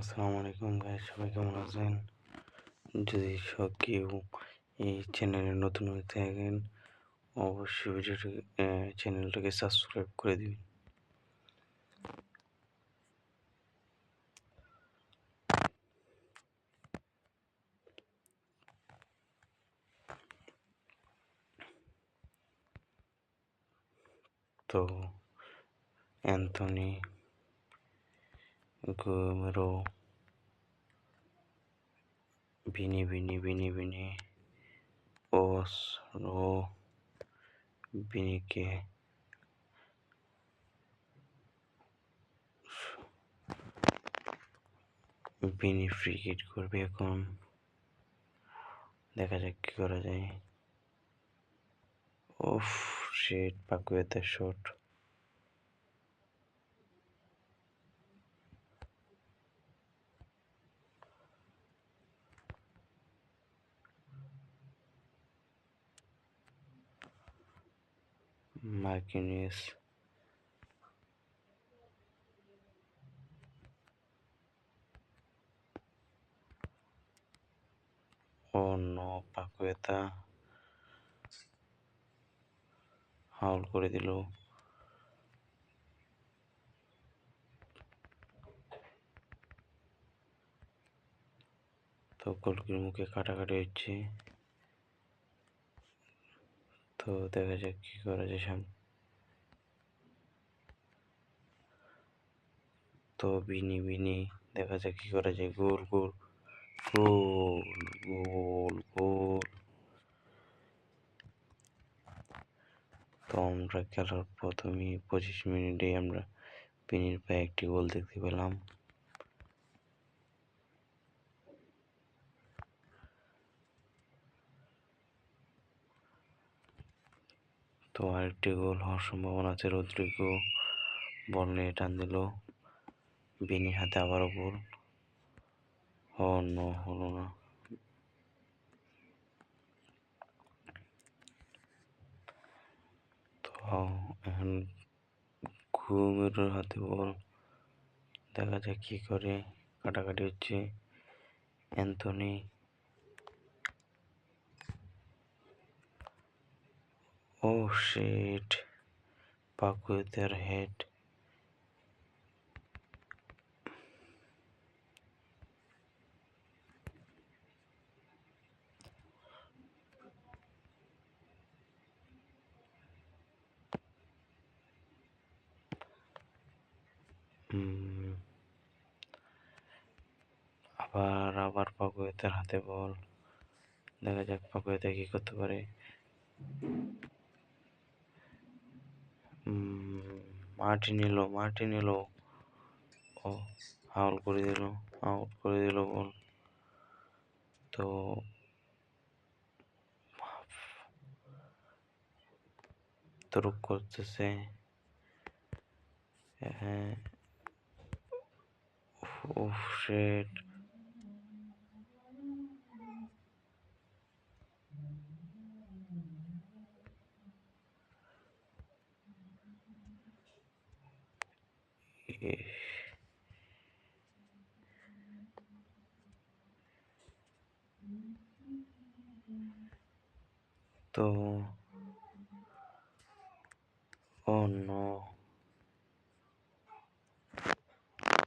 আসসালামু আলাইকুম গাইস, সবাই কেমন আছেন? যদি কেউ এই চ্যানেলে নতুন হয়ে থাকেন, অবশ্যই চ্যানেলটাকে সাবস্ক্রাইব করে দিন। তো অ্যান্থনি গুমেরো বিনি ওসরো বিনিকে বিনি ফ্রি কিক করবে এখন। দেখা যাক কি করা যায়। ওফ শিট, পাকুয়েতের শট। মার্কিনিস ও নো, পাকুয়েতা ফাউল করে দিল। তো গোলকির মুখে কাটাকাটি হচ্ছে। তো দেখা যাক কি করা যায় সামনে। তো বিনি দেখা যাক কি করা যায়। গোল গোল গোল গোল গোল। তো আমরা খেলার প্রথমেই 25 মিনিটে আমরা বিনির পায়ে একটি গোল দেখতে পেলাম। তো আরেকটি গোল হওয়ার সম্ভাবনা আছে। রদ্রিগো বল নিয়ে টান দিল, বিনির হাতে আবারও বল। নো, হলো না। তো এখন ঘুমের হাতে বল, দেখা যাক কি করে। কাটাকাটি হচ্ছে। অ্যান্থনি ও শিট, পাকুয়েতের হেড। আবার পাকুয়েতের হাতে বল, দেখা যাক পাকুয়েতে কি করতে পারে। মার্টিনেলো ও আউট করে দিল বল। তো তরুক করতেছে। হ্যাঁ, উফ শিট। তো